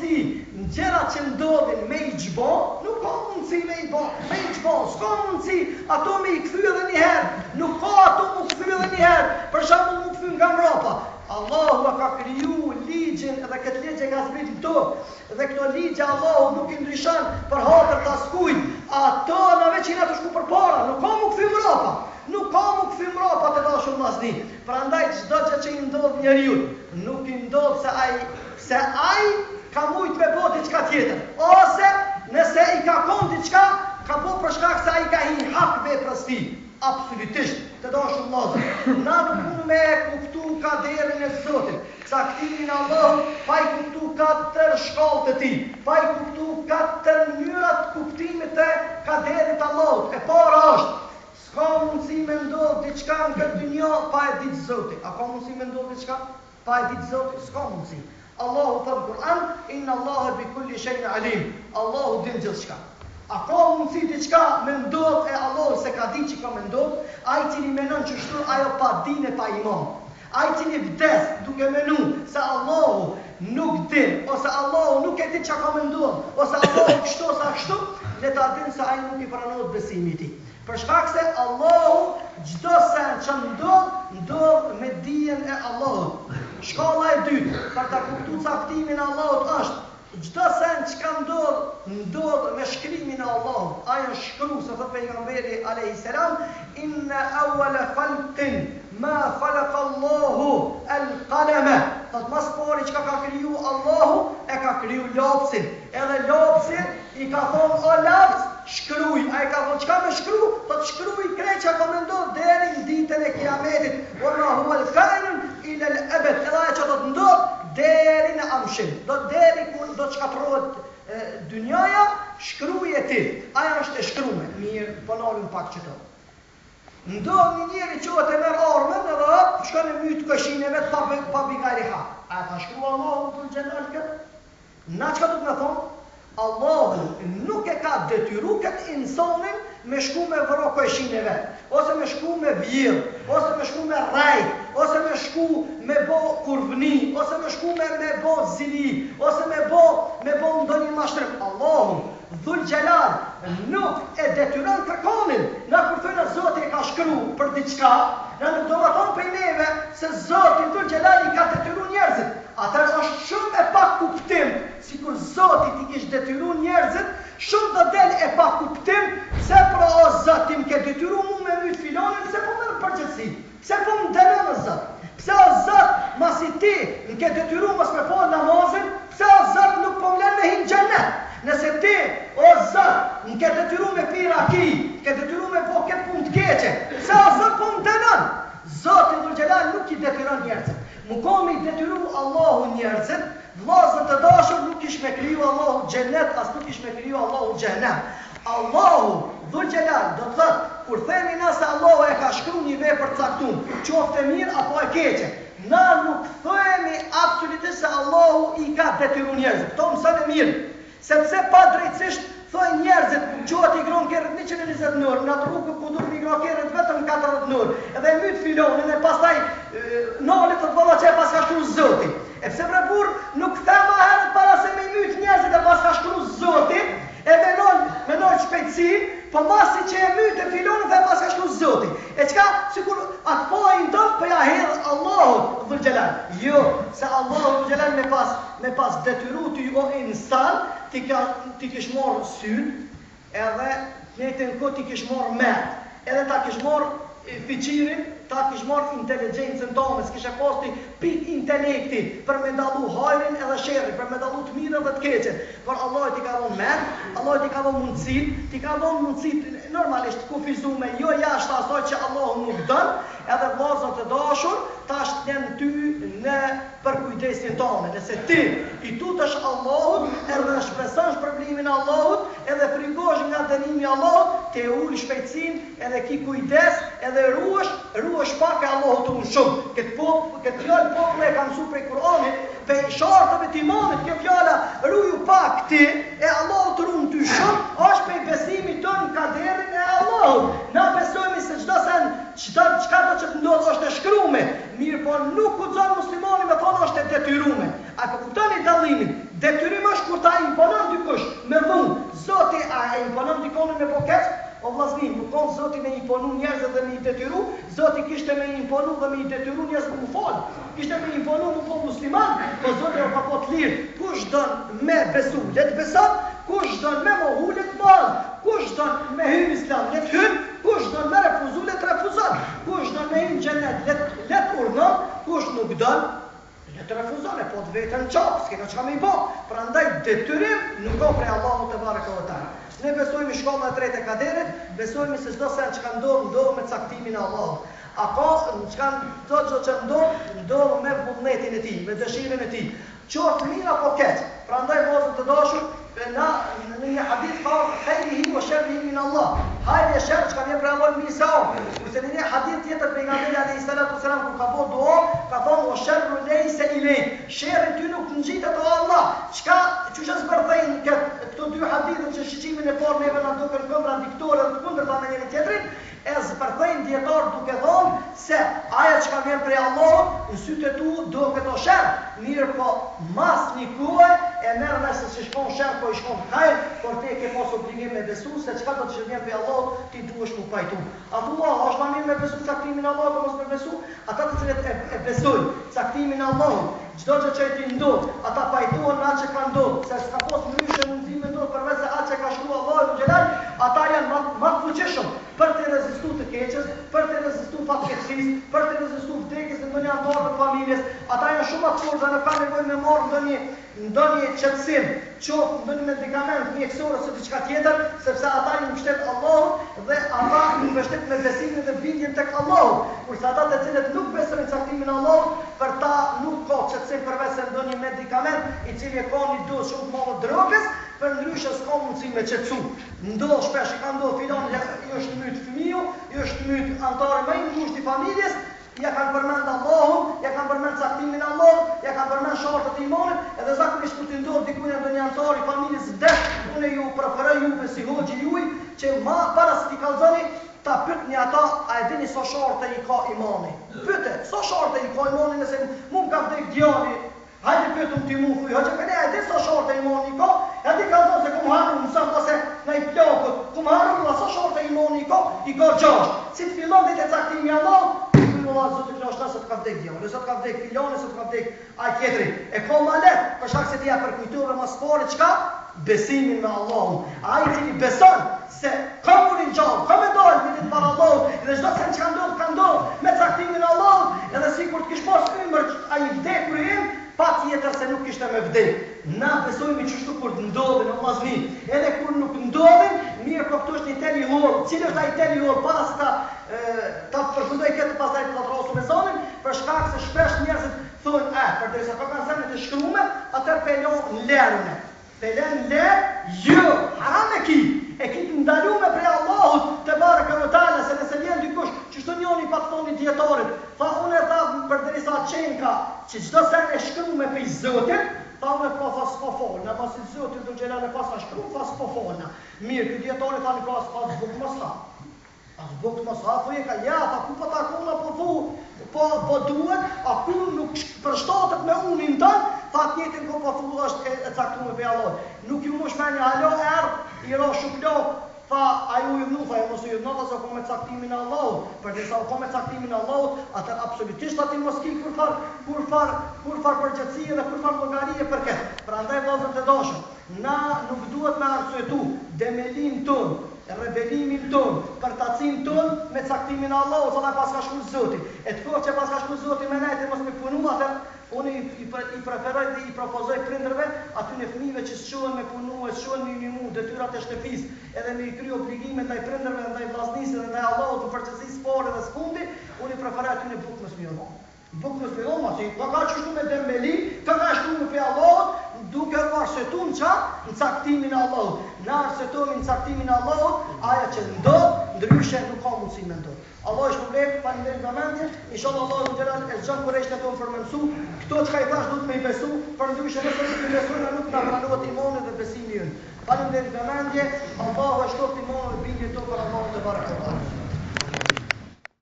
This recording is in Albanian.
mundësi në gjërat që ndodhin me i gjbo, nuk ka mundësi me i gjbo, s'ka mundësi ato me i këthy edhe njëherë, nuk ka ato mu këthy edhe njëherë, për shembull mu këthy nga mrapa. Allahu ka kriju ligjin edhe këtë ligje ka zbrit në tokë, dhe këto ligje Allahu nuk i ndryshon për hatër të askujt, ato në veçina të shku për para, nuk ka mu këthy mrapa. Nuk ka mu këthy mrapa të dashur vllazni. Prandaj çdo gjë që i ndodh njeriu, nuk i ndodh se ai ka mujt me bo diçka tjetër, ose nëse i ka kon diçka, ka bo për shkak se ai ka hi hak veprës tij. Absolutisht, të dashur vllazë. Na nuk mund me kuptu kaderin e Zotit, caktimin e Allahut, pa i kuptu katër shkallët e tij, pa i kuptu katër mënyrat kuptimit të kaderit të Allahut. E para është s'ka mundësi me ndodh diçka në këtë dynjë pa e ditë Zoti. A ka mundësi me ndodh diçka pa e ditë Zoti? S'ka mundësi. Allahu thot në Kur'an, inna Allaha bi kulli shay'in alim. Allahu din gjithçka. A ka mundësi diçka me ndodh e Allahu se ka ditë që ka me ndodh? Ai cili menon që shtu ajo pa dinë pa iman. Ai cili vdes duke menu se Allahu nuk din, ose Allahu nuk e di çka ka me ndodh, ose Allahu kështu ose ashtu, le ta din se ai nuk i pranohet besimi i tij. Për shkak se Allahu çdo sen që ndodh me dijen e Allahut. Shkalla e dytë për ta kuptuar caktimin e Allahut është çdo sen që ka ndodh me shkrimin e Allahut. Ai është shkruar, se thot pejgamberi alayhis salam, inna awwala khalqin ma khalaqa Allahu al-qalama. Thot mas pari që ka kriju Allahu, e ka kriju lapsin. Edhe lapsi i ka thonë o laps, shkruj. Ai ka thonë çka me shkru? Thot shkruj krejt që ka me ndodh deri në ditën e kiametit. Wama huwa al-kainun ila al-abad. Edhe ajo që do të ndodh deri në amshim. Deri kur do të shkatërrohet dynjaja, shkruaj ti. Aja është e shkruar. Mirë, po nalim pak çto. Ndodh një njeri që e merr armën edhe shkon e myt këshin e vet pa bigari ha. A ta shkrua Allahu për xhelal këtë? Na çka do të më thonë? Allahu nuk e ka detyru këtë insanin me shku me vëro këshin e vet, ose me shku me vjell, ose me shku me rajt, ose me shku me bo kurvni, ose me shku me bo zili, ose me bo ndonjë mashtrim. Allahu Dhul Gjelal nuk e detyron kërkonin. Na kur thënë Zoti e ka shkru për diçka, na nuk do të thonë për neve se Zoti Dhul Gjelal i ka detyruar njerëzit. Atëherë është shumë e pa kuptim, sikur Zoti ti kish detyruar njerëzit, shumë do del e pa kuptim, pse pra o Zot ti më ke detyruar mua me myt filanin, pse po merr përgjegjësi? Pse po më dënon o Zot? Pse o Zot masi ti më ke detyruar mos me fal namazin, pse o Zot nuk po më lën me hin xhenet? Nëse ti, o Zot, më ke detyruar me pira ki, ke detyruar me po këtë punë të keqe, pse o Zot po më dënon? Zoti Dhul Gjelal nuk i detyron njerëzit. Më komi i detyru Allahu njerëzit, vllazër të dashur nuk ish me kriju Allahu xhenet, as nuk ish me kriju Allahu xhenem. Allahu Dhul Gjelal do të thotë, kur themi na se Allahu e ka shkruar një vepër të caktuar, qoftë mirë apo e keqe, na nuk themi absolutisht se Allahu i ka detyruar njerëzit. Kto mëson e mirë, sepse pa drejtësisht thoi njerëzit, quhet i gron kerrët 120 nër, në atë rrugë ku duhet mi gro kerrët vetëm 40 nër, edhe myt filonin e pastaj nalet të valla që e pas ka shkruar Zoti. E pse bre burr nuk them më herët para se me myt njerëzit e pas ka shkruar Zoti, e menoj shpejtësi, po masi që e myt e filonin dhe pas ka shkruar Zoti. E çka sikur atë pojën ton po ja hedh Allahu Dhul Gjelal. Jo, se Allahu Dhul Gjelal me pas detyru ti o insan, ti kish marrë syt, edhe njëjtën kohë ti kish marrë mend, edhe ta kish marrë fiqirin, ta kish marrë inteligjencën tonë, s'kishe posti pik intelekti për me dallu hajrin edhe sherrin, për me dallu të mirën dhe të keqen. Por Allah ti ka dhënë mend, Allah ti ka dhënë mundësitë, ti ka dhënë mundësitë normalisht kufizume, jo jashtë asaj që Allahu nuk don, edhe vllazër të dashur, tash janë ty në për kujdesin tonë. Nëse ti i tutesh Allahut, edhe shpresosh problemin e Allahut, edhe frikosh nga dënimi i Allahut, te ul shpejtësinë, edhe ki kujdes, edhe ruhesh pak e Allahut unë shumë. Këtë fjalë popullë e ka mësuar prej Kur'anit, pe shartave të imanit, kjo fjala ruju pak ti, e Allahut ruan ty shumë, është pe besimit tonë ka derin e Allahut. Na besojmë se çdo sen çka do që të ndodhë është e shkrume, mirë po nuk guxon muslimani me thonë është e detyrume. A po kuptoni dallimin? Detyrim është kur ta imponon dikush me dhunë. Zoti a e imponon dikonin me bokesh? O vllaznin, nuk ka Zoti me imponu njerëzve dhe me i detyru, Zoti kishte me imponu dhe me i detyru njerëz me u fal. Kishte me imponu mu po musliman, po Zoti o ka po të lirë. Kush don me besu, le të beson, kush don me mohu, le të mohon, kush don me hyn islam, le të hyn, kush don me refuzu, le të refuzon, kush don me hyn xhenet, le të urdhon, kush nuk don le të refuzon, e po të vetën qafë, s'kena çka me i bo. Prandaj detyrim nuk ka prej Allahu te bareke ve teala. Ne besojmë në shkollën e tretë e kaderit, besojmë se çdo sen çka ndodh me caktimin e Allahut. A ka çka çdo që ndodh me vullnetin e tij, me dëshirën e tij. Qoftë mirë apo keq. Prandaj vëllezër të dashur, në një hadith ka khayrihi wa sharrihi min Allah. Hajde shër çka vjen për Allahun mirë sa. Kurse në një hadith tjetër pejgamberi alayhis salatu wasalam kur ka bëu dua, ka thonë wa sharru laysa ilayk. Sherri ty nuk ngjitet te Allah. Çka çuçi zbardhën këto dy hadithe që shiqimin e parë neve na duken kontradiktore të kundërta me njëri tjetrin, e zbardhën dietar duke thonë se ajo çka vjen prej Allahut në sytë e tu do këto sherr, mirë po mas një kuaj e merr me se shkon sherr po i shkon hajr, por te ke pas obligim me besu se çka do të vjen prej Allahut ti duhesh mu pajtu. Allah është më mirë me besu caktimin e Allahut apo mos me besu? Ata të cilët e besojnë caktimin e Allahut, çdo gjë që i ndodh, ata pajtohen me atë që ka ndodhur, se s'ka pas ndryshe mundësi me ndodh përveç se atë që ka shkruar Allahu xhelal, ata janë më të fuqishëm për të rezistuar të keqes, për të rezistuar fatkeqësisë, për të rezistuar vdekjes në ndonjë antar të familjes. Ata janë shumë të fortë, nuk kanë nevojë me marrë ndonjë qetësim, qoftë ndonjë medikament mjekësor ose diçka tjetër, sepse ata i mbështet Allahut dhe ata i mbështet me besimin dhe bindjen tek Allahu. Kurse ata të cilët nuk besojnë caktimin e Allahut, për ta nuk ka qetësim përveç se ndonjë medikament i cili e ka një dozë shumë të madhe drogës, për ndryshe s'ka mundësi me qetësu. Ndodh shpesh, ka ndodhur filani i është myt fëmiu, i është myt antari më i ngushtë i familjes, ja kanë përmend Allahun, ja kanë përmend caktimin e Allahut, ja kanë përmend shortët e imanit, edhe zakonisht kur ti ndodh diku në ndonjë antar i familjes vdes, unë ju preferoj juve si hoxhi juaj që ma para se ti kallzoni ta pyetni ata, a e dini sa shortë i ka imani? Pyete, sa shortë i ka imani nëse mund ka vdek djali? Hajde pyetëm ti mu thuj, hoxha kene e di sa shortë imani ka? Ja ti kallzon se kum haru mëson ose në i plakut, kum haru sa shortë imani ka? I ka 6. Si të fillon ditë caktimi i Allahut, Allah Zotë të kështë se të ka vdek djallë, se të ka vdek filoni, se të ka vdek a tjetëri. E ka ma let, për shkak se ti ja përkujtove mas pari qka? Besimin me Allahun. A i cili beson se ka murin gjallë, ka me dojnë për ditë para Allahut, edhe çdo sen që ka ndodhë, me caktimin e Allahut, edhe si kur të kish pas ymër a i vdek për im, pa tjetër se nuk kishte me vdek. Na besojmë qështu kur të ndodhin, o vllazni, edhe kur nuk ndodhin, mirë po këtu është një teli hollë, cili është ai teli hollë, para se ta përfundoj këtë pastaj të trasu me zonin, për shkak se shpesh njerëzit thonë, përderisa ka kanë zemrat e shkrume, atëherë pelon lerën. Pelen lerë, jo, haram e ki të ndalume prej Allahut te bareke ve teala, se nëse vjen dikush, çështë njëri pa të thoni dietarit, tha unë e tha përderisa çenka, që çdo sen e shkrume për Zotin, tha unë po fas po folna, pasi Zoti do xhelal e pas ka shkruar fas po folna. Mirë, ky dietari tani pas buk mos tha. As buk mos tha, po e ka ja, pa ku po takona po thu, po duhet, a ku nuk përshtatet me unin ton, tha tjetrin ku po thu është e caktuar me Allah. Nuk ju mosh me një halo i ro shuplok. Tha, a ju i vnu, tha, mos ju vnu, se ko me caktimin e Allahut. Për disa ko me caktimin e Allahut, atër absolutisht ati mos ki kur far përgjëtësie dhe kur far llogarie për këtë. Prandaj vëllezër të dashur, na nuk duhet me arsyetu demelin ton, rebelimin ton, përtacin ton me caktimin e Allahut, sa pas ka shkruar Zoti. E të kohë që pas ka shkruar Zoti me nejtë mos me punu, atër unë i preferoj dhe i propozoj prindërve aty në fëmijëve që s'quhen me punu, s'quhen me minimu detyrat e shtëpisë, edhe me i kry obligime ndaj prindërve, ndaj vllaznisë dhe ndaj Allahut në përgjithësi spore dhe sfundi, unë i preferoj aty në bukë mos mirë. Bukë mos mirë, si ka qështu me dembeli, ka qështu me pe Allahut, duke arsyetuar në caktimin e Allahut. Na arsyetojmë në caktimin e Allahut, ajo që ndodh, ndryshe nuk ka mundësi me ndodh. Allah është problem, faleminderit nga mendje, inshallah Allahu xhelal e zgjon kurreshtë të konfirmësu, këto çka i thash duhet me i besu, për ndryshe nëse nuk i besojnë nuk na pranohet imani dhe besimi ynë. Faleminderit nga mendje, Allahu e shtoft imanin dhe bindjen tonë për Allahun te barekuhu.